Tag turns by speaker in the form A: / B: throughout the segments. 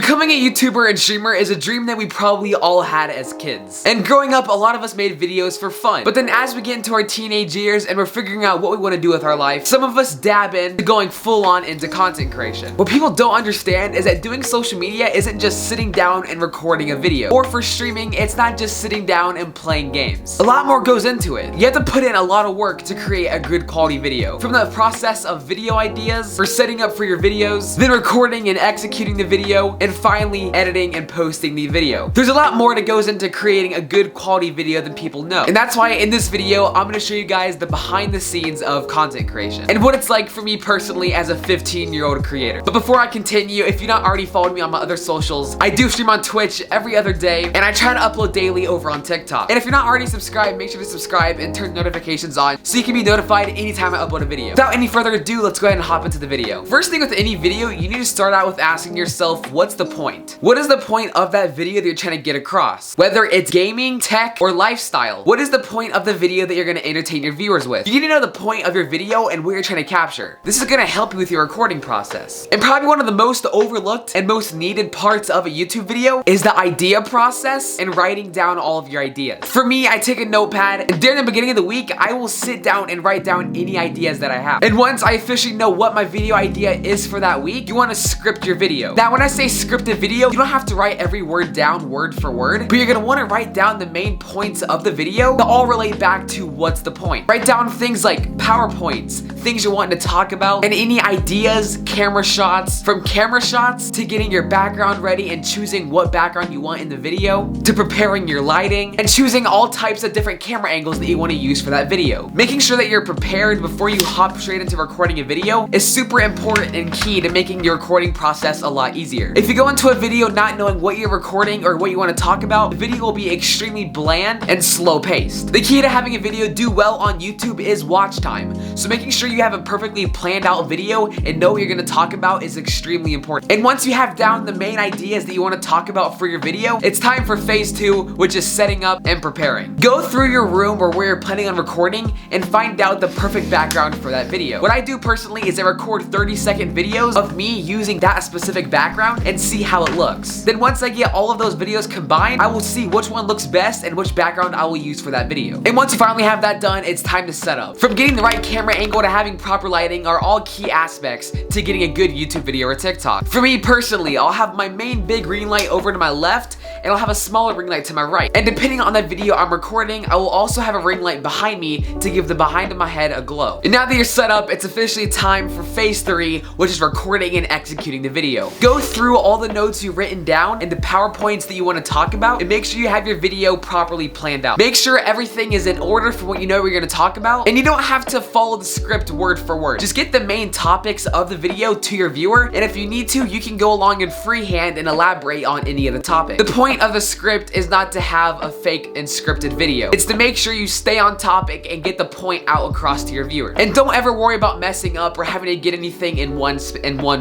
A: Becoming a YouTuber and streamer is a dream that we probably all had as kids. And growing up, a lot of us made videos for fun. But then as we get into our teenage years and we're figuring out what we want to do with our life, some of us dab into going full on into content creation. What people don't understand is that doing social media isn't just sitting down and recording a video. Or for streaming, it's not just sitting down and playing games. A lot more goes into it. You have to put in a lot of work to create a good quality video. From the process of video ideas, for setting up for your videos, then recording and executing the video, and finally editing and posting the video. There's a lot more that goes into creating a good quality video than people know. And that's why in this video, I'm gonna show you guys the behind the scenes of content creation and what it's like for me personally as a 15-year-old creator. But before I continue, if you're not already following me on my other socials, I do stream on Twitch every other day and I try to upload daily over on TikTok. And if you're not already subscribed, make sure to subscribe and turn notifications on so you can be notified anytime I upload a video. Without any further ado, let's go ahead and hop into the video. First thing with any video, you need to start out with asking yourself, what's the point? What is the point of that video that you're trying to get across? Whether it's gaming, tech, or lifestyle, what is the point of the video that you're going to entertain your viewers with? You need to know the point of your video and what you're trying to capture. This is going to help you with your recording process. And probably one of the most overlooked and most needed parts of a YouTube video is the idea process and writing down all of your ideas. For me, I take a notepad and during the beginning of the week, I will sit down and write down any ideas that I have. And once I officially know what my video idea is for that week, you want to script your video. Now, when I say script a video, you don't have to write every word down word for word, but you're going to want to write down the main points of the video that all relate back to what's the point. Write down things like PowerPoints, things you're wanting to talk about, and any ideas, camera shots, from camera shots to getting your background ready and choosing what background you want in the video, to preparing your lighting, and choosing all types of different camera angles that you want to use for that video. Making sure that you're prepared before you hop straight into recording a video is super important and key to making your recording process a lot easier. If you go into a video not knowing what you're recording or what you want to talk about, the video will be extremely bland and slow paced. The key to having a video do well on YouTube is watch time. So making sure you have a perfectly planned out video and know what you're going to talk about is extremely important. And once you have down the main ideas that you want to talk about for your video, it's time for phase 2, which is setting up and preparing. Go through your room or where you're planning on recording and find out the perfect background for that video. What I do personally is I record 30-second videos of me using that specific background and see how it looks. Then once I get all of those videos combined, I will see which one looks best and which background I will use for that video. And once you finally have that done, it's time to set up. From getting the right camera angle to having proper lighting are all key aspects to getting a good YouTube video or TikTok. For me personally, I'll have my main big ring light over to my left and I'll have a smaller ring light to my right. And depending on the video I'm recording, I will also have a ring light behind me to give the behind of my head a glow. And now that you're set up, it's officially time for phase 3, which is recording and executing the video. Go through all the notes you've written down and the PowerPoints that you want to talk about and make sure you have your video properly planned out. Make sure everything is in order for what you know you're going to talk about, and you don't have to follow the script word for word. Just get the main topics of the video to your viewer, and if you need to, you can go along in freehand and elaborate on any of the topics. The point of the script is not to have a fake and scripted video. It's to make sure you stay on topic and get the point out across to your viewer. And don't ever worry about messing up or having to get anything in one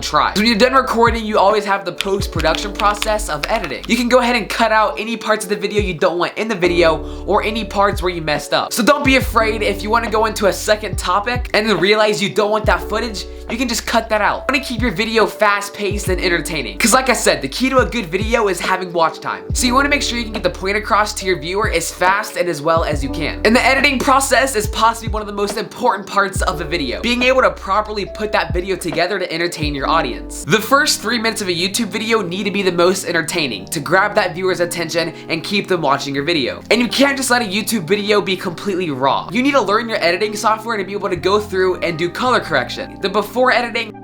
A: try. So when you're done recording, you always have the post-production process of editing. You can go ahead and cut out any parts of the video you don't want in the video or any parts where you messed up. So don't be afraid if you want to go into a second topic and then realize you don't want that footage, you can just cut that out. You want to keep your video fast-paced and entertaining. Because like I said, the key to a good video is having watch time. So you want to make sure you can get the point across to your viewer as fast and as well as you can. And the editing process is possibly one of the most important parts of the video. Being able to properly put that video together to entertain your audience. The first 3 minutes of a YouTube video need to be the most entertaining to grab that viewer's attention and keep them watching your video. And you can't just let a YouTube video be completely raw. You need to learn your editing software to be able to go through and do color correction. The before editing,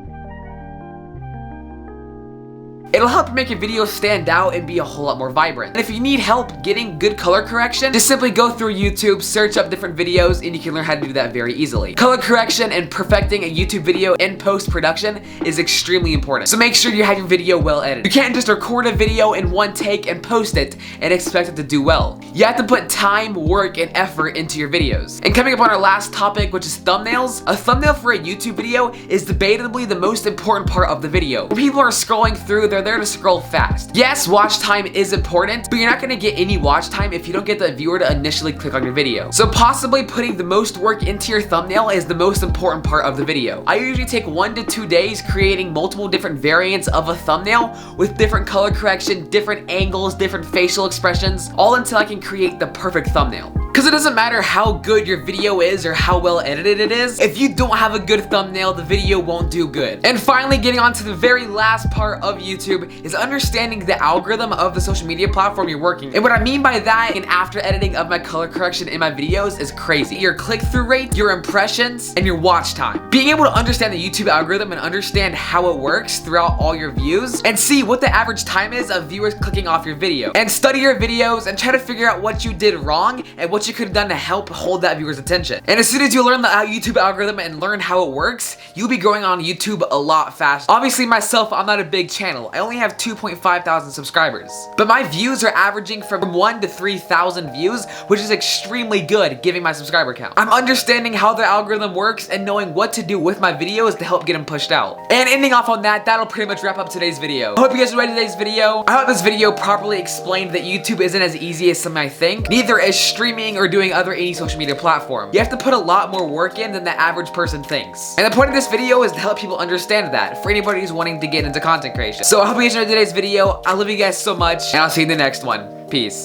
A: it'll help make your video stand out and be a whole lot more vibrant. And if you need help getting good color correction, just simply go through YouTube, search up different videos, and you can learn how to do that very easily. Color correction and perfecting a YouTube video in post-production is extremely important. So make sure you have your video well edited. You can't just record a video in one take and post it and expect it to do well. You have to put time, work, and effort into your videos. And coming up on our last topic, which is thumbnails, a thumbnail for a YouTube video is debatably the most important part of the video. When people are scrolling through, they're there to scroll fast. Yes, watch time is important, but you're not gonna get any watch time if you don't get the viewer to initially click on your video. So possibly putting the most work into your thumbnail is the most important part of the video. I usually take 1 to 2 days creating multiple different variants of a thumbnail with different color correction, different angles, different facial expressions, all until I can create the perfect thumbnail. Because it doesn't matter how good your video is or how well edited it is, if you don't have a good thumbnail, the video won't do good. And finally, getting on to the very last part of YouTube is understanding the algorithm of the social media platform you're working. And what I mean by that, and after editing of my color correction in my videos, is crazy. Your click-through rate, your impressions, and your watch time. Being able to understand the YouTube algorithm and understand how it works throughout all your views, and see what the average time is of viewers clicking off your video. And study your videos and try to figure out what you did wrong and what you could have done to help hold that viewer's attention. And as soon as you learn the YouTube algorithm and learn how it works, you'll be growing on YouTube a lot faster. Obviously myself, I'm not a big channel. I only have 2.5 thousand subscribers. But my views are averaging from 1 to 3,000 views, which is extremely good given my subscriber count. I'm understanding how the algorithm works and knowing what to do with my videos to help get them pushed out. And ending off on that, that'll pretty much wrap up today's video. I hope you guys enjoyed today's video. I hope this video properly explained that YouTube isn't as easy as some might think. Neither is streaming or doing any social media platform. You have to put a lot more work in than the average person thinks. And the point of this video is to help people understand that for anybody who's wanting to get into content creation. So I hope you guys enjoyed today's video. I love you guys so much, and I'll see you in the next one. Peace.